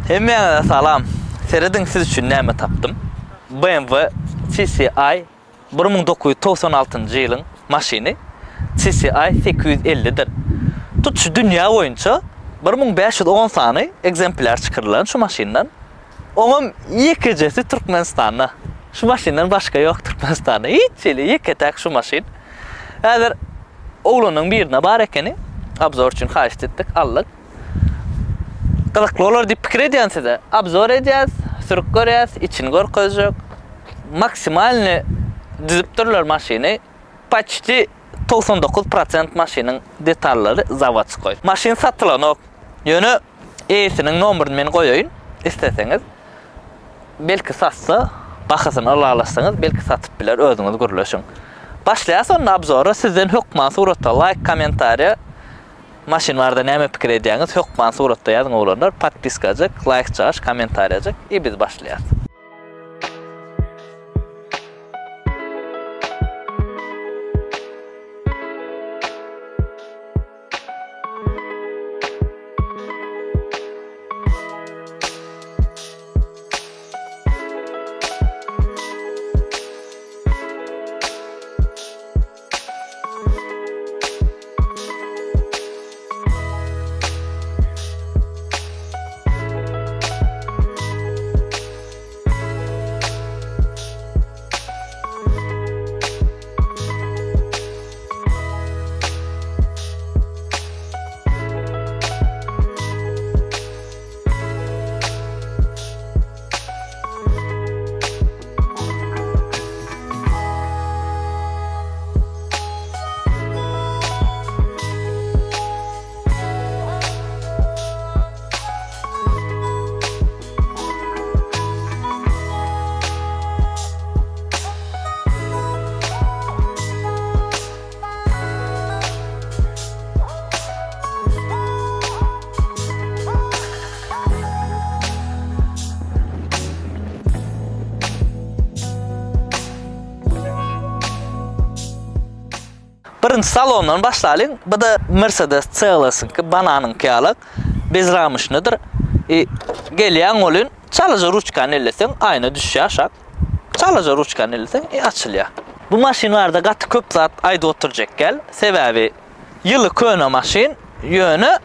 Hemen salam. Seredin siz üçün näme tapdım? BMW TCI 1996-njy ýylyň maşiny TCI 850'dir. Tutuşu dünya boyunça 1510 sany egzemplar çıkarılan şu maşindan. Onun yekecesi Türkmenistan'da. Şu maşinden başka yok Türkmenistan'da. Hiç eli yeketek şu maşin. Eğer oğlunun birine bar ekeni abzor için haşit ettik, aldık. Kılıklı olur deyip fikir ediyen size. Abzor edeceğiz, sürük göreceğiz, için gör köz yok. Maksimalini dizip dururlar maşini. Paçti 99% maşinin detalları zavod koy. Maşin satılan o. Yönü ES'nin numarını men koyayın. İsteseniz. Belki satsa, bakasını alasanız, belki satıp biler, özünüz gürleşin. Başlaya sonra abzoru sizden hükman surata, like, komentariya, maşin varda näme pikir edýäňiz, hükman surata ýazyň olanlar, podpiskajak, like çaş, komentariyajak, biz başlaýas. Birinci salondan başlayalım. Bu da Mercedes C-Class'ınki bananınki alık. Bez ramışınıdır. Gelýän olun, çalıcı ruçkanı ellesen aynı düşüyor aşağı. Çalıcı ruçkanı ellesen açılıyor. Bu maşinlarda gatı köp zat ayda oturacak gel. Sebebi yılı köne maşin yönü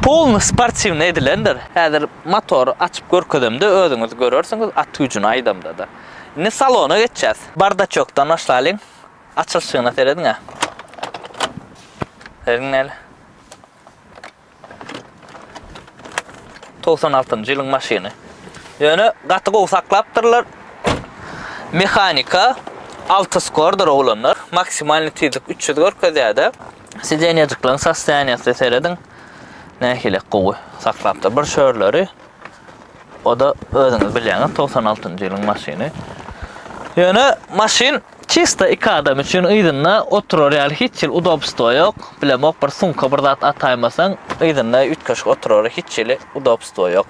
polnu sportivne edilendir. Häzir motoru açıp görkedimde özüňiz görörsüňiz at gücüni aýdamda da. Ne salona geçeceğiz. Bardachokdan başlayalım. Açılışına seyredin ha. Seyredin neyle? 96-njy ýylyň maşiny. Ýöne gaty gowy saklapdyrlar. Mehanika 6 skordur olanlar. Maksimal tezlik 300 görkezýärdi. Sidenýadyklaryň sostoýaniýasy seyredin. Nähile gowy saklapdyr. Bir şörleri. O da özüňiz bilýäňiz 96-njy ýylyň maşiny. Ýöne maşin çista iki adam üçün ýygyna oturýar, hiç ýyl udobstow ýok. Bilemok bir sumka bir zat ataýmasaň, ýygyna ütkäş oturýar, hiç ýyl udobstow ýok.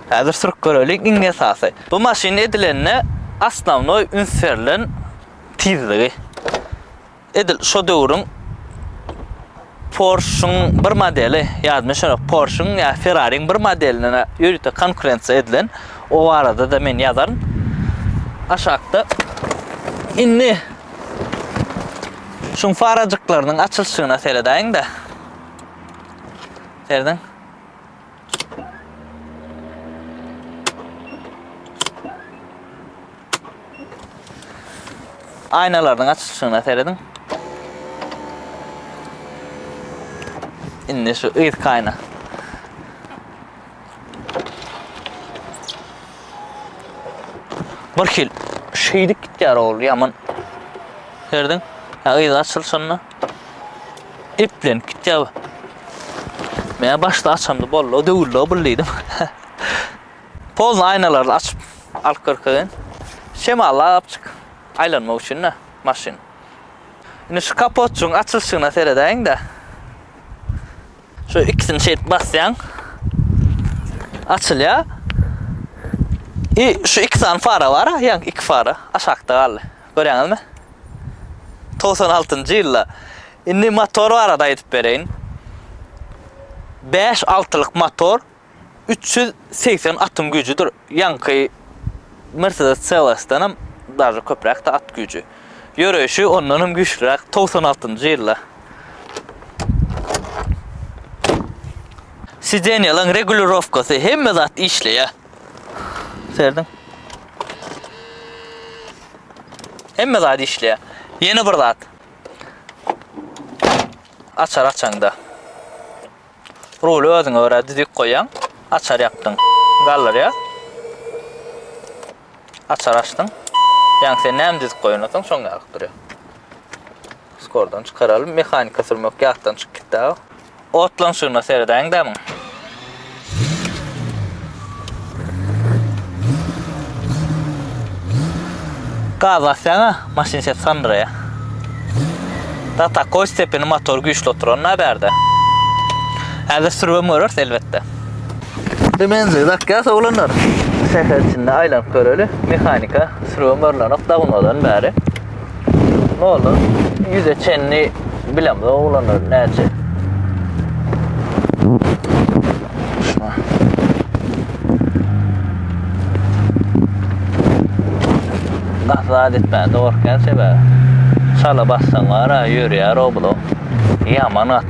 Häzir sürüp görelik iň esasy. Bu maşin edilenne asnawnoy ünsürlen tizligi. Edil şo döwrüň Porsche'ň bir modeli, ýazmyşar Porsche'ň ýa Ferrari'ň bir modeline ýörüte konkurensiýa edilen o arada da men ýazaryn. Aşağıda inni şun faracıklarının açılışına seyredeyim de. Seyredin. Aynalarının açılışına seyredin. İndi şu ıyıt kayna. Bir kil şeydik ýar ol yaman. Gördün? Ha ýyl açylşyny. İplen gitýär. Men başda açamdy bollo, döwürle bilýdim. Pozna aynalarını açıp alıp kırkayın. Şemalla açık. Aylanmak üçün ne? Maşin. Yine şu kapotçun açılışına seyredeyim de. Şu ikisini basyan. Açılıyor. Şu iki tane fara var, yani iki fara aşağıda kaldı. Görüyorsunuz mu? 96-njy ýylda. Indi motor var da edip bereyin. 5-6'lık motor, 380 atım gücüdür. Yankı Mercedes CLS-danam daha köprek de at gücü. Yürüyüşü ondan güçlürek 96-njy ýylda. Sideniýalaň regulировкасы hemme zat işleýär. Serdin. Hemme zat işleýär. Yeni bir zat. Açar açaňda. Ruly özüňe görä didik goýaň. Açar ýapdyň. Gallarya. Açar açdyň. Ýani sen näme didik goýanasyň şoňa ýalyp durýar. Skordan çykaralyp mehanika sürmek ýatdan çykyp gitdi. Otlanşyna seredäň dämiň. Gaz asyaňa maşyn sep sandyra. Da takoy stepini motor güýçli oturanna berde. Häzir sürüwem görür elbetde. Demenzi dakika sowlanlar. Şäher içinde aýlanyp göreli mehanika sürüwem görülanyp dagynmadan bäri. Ne olur? Yüze çenni bilemde oğlanlar näçe. Şuna. Gazad etmä doğurken sebä. Sala bassan ara yürüýär o bulu. Ýaman at.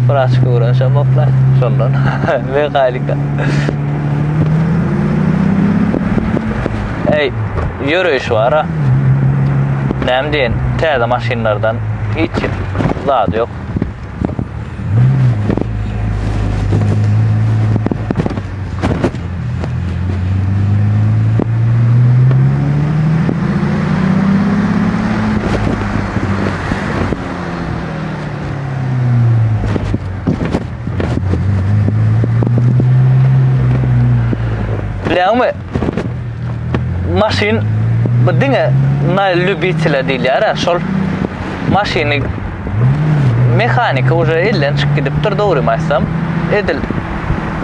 Praçka uğraşam opla. Şondan. Ve harika. Ey, yürüyüş var ha. Näme diýen, täze maşinlardan hiç zat yok. Bileňmi? Maşin diňe nalübitiler diýilýär, şol maşiny mehanika uje elden çykyp gidipdir, dogrymaýsam. Edil.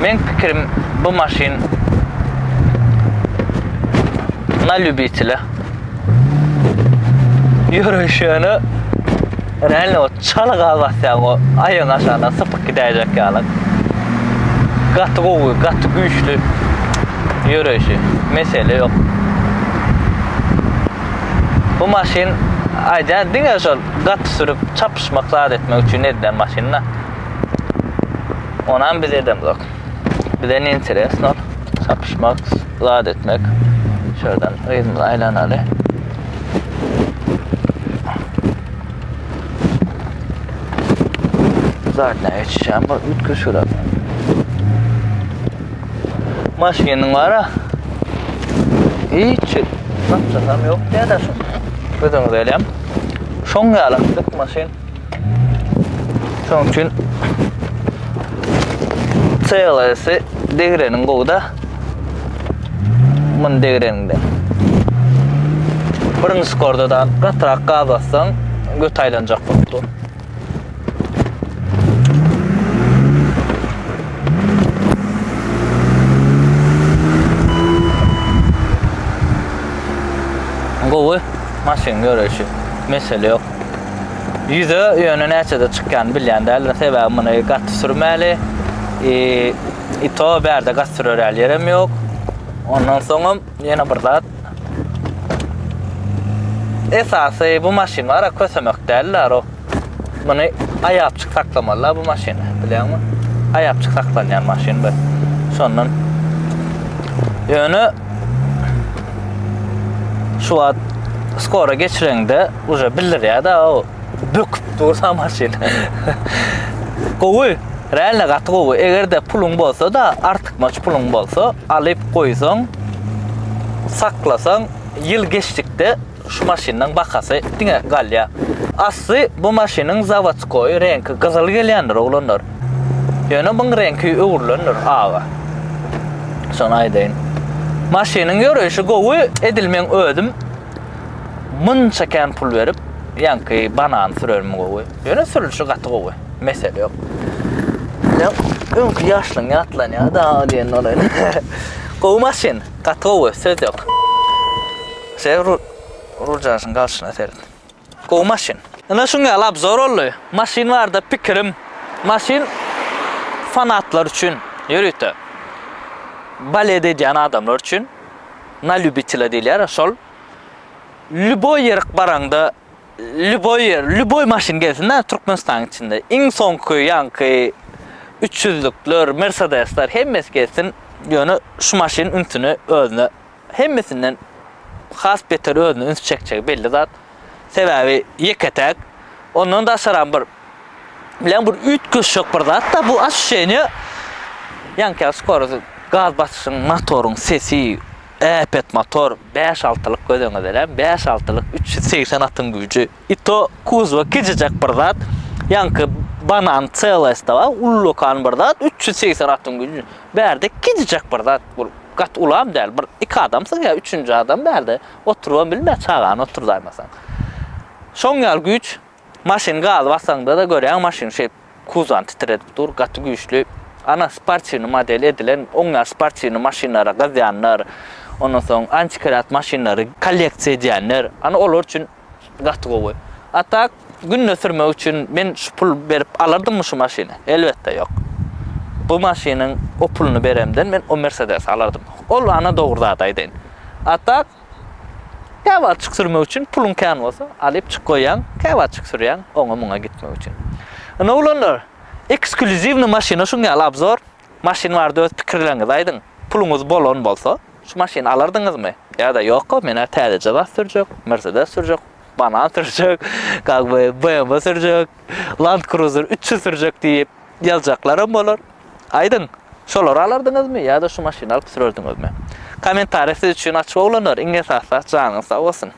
Men pikirim bu maşin nalübitiler. Yürüyüşüni real o çaly gaz basýan o aýyň aşagyna sypyp gidäjek ýaly. Gatty gowy, gatty güýçli yürüyüşü. Mesele yok. Bu maşin aýda diňe şol gatty sürüp çapyşmak zat etmek üçin edilen maşinna. Onam biz edemiz ok. Bilen interes nol. Çapyşmak zat etmek. Şuradan ýyzymyz aýlanaly. Zaten geçeceğim. Bak ütkü şurada. Maşinin var ha. Hiç napsam yok diye de şu. Gözünü söyleyeyim. Şoň ýalakdyk maşin. Şoň üçin CLS degrenin gowda. Mun degreninden. Birinji skorda da gatrak gaz bassaň göt aýlanjak bolupdy. Gowy maşin görüşü. Mesele yok. Yüze ýöne näçede çykýan bilýän däl. Sebäbi muny gatty sürmäli. Ito berde gat sürerel ýerim ýok. Ondan soňra ýene bir zat. Esasy bu maşin var, kösemek däller o. Muny aýapçyk saklamalar bu maşin, bilýärmi? Aýapçyk saklanýan maşin bu. Şondan ýöne şu an skora geçireňde uje bildirýär da o büküp dursa maşin. Gowy, real gatty gowy. Egerde puluň bolsa da, artykmaç puluň bolsa, alyp goýsaň, saklasaň, ýyl geçdikde şu maşinden bahasy diňe galýa. Asly bu maşinin zavatskoy renki gyzyl gelýändir oglanlar. Ýöne bu renki öwürlendir aga. Şonu aýdaýyn. Maşinin ýörüşi gowy edilmeň ödüm mınça kän pul berip ýanky banan sürermi gowy. Ýöne sürülşi gaty gowy. Mesele ýok. Ya öňkü ýaşlyň ýatlanýar da diýen olaýyn. Gowy maşin, gaty gowy, söz ýok. Sen ruljaşyň galşyna serin. Gowy maşin. Ana şunga alap zor oldu. Maşin var da pikirim. Maşin fanatlar üçün yürütü. Balede ediyen adamlar üçün na lübitçiler deyler. Şol lüboy yerik baranda lüboy maşin gelsin da Türkmenistan içinde. İn sonku yankı 300'lükler, Mercedesler hemmes gelsin. Yani şu maşinin üntünü özünü hemmesinden has beter özünü üntü çekecek belli zat. Sebebi yeketek. Ondan da saran bir bilen bir üç köşük bir zat da bu az şeyini yankı skoruzu gaz basışın motorun sesi epet motor 5-6'lık gözüne delem 5-6'lık 380 atın gücü ito kuzva kicicek bir zat yankı banan celesta var ullokan bir zat 380 atın gücü berde kicicek bir zat bu kat ulam değil bir iki adamsın ya üçüncü adam berde oturuyor bilmez çağan oturdaymasan şongal güç maşin gaz basanda da gören maşin şey kuzan titredip dur katı güçlü ana sportçunu model edilen onlar sportçunu maşinlara gazyanlar ondan sonra antikrat maşinları koleksiya edenler ana olur için katı koy. Hatta günne sürmek için ben şu pul verip alırdım mı şu maşini? Elbette yok. Bu maşinin o pulunu veremden ben o Mercedes alırdım. Ol ana doğru adaydı. Hatta kavaçık sürmek için pulun kan olsa alıp çık koyan, kavaçık sürüyen ona gitmek için. Ne olanlar? Ekskluzivni maşina şunga alap zor. Maşin vardı öz pikirleriniz aydın. Pulunuz bolon bolsa şu maşini alırdınız mı? Ya da yok mena TDC sürecek, Mercedes sürecek, banan sürecek, BMW sürecek, Land Cruiser 300 sürecek deyip yazacaklarım olur. Aydın. Şoları alırdınız mı? Ya da şu maşini alıp sürerdiniz mi? Komentarı siz için açık olanlar. İnge sağ canın sağ olsun.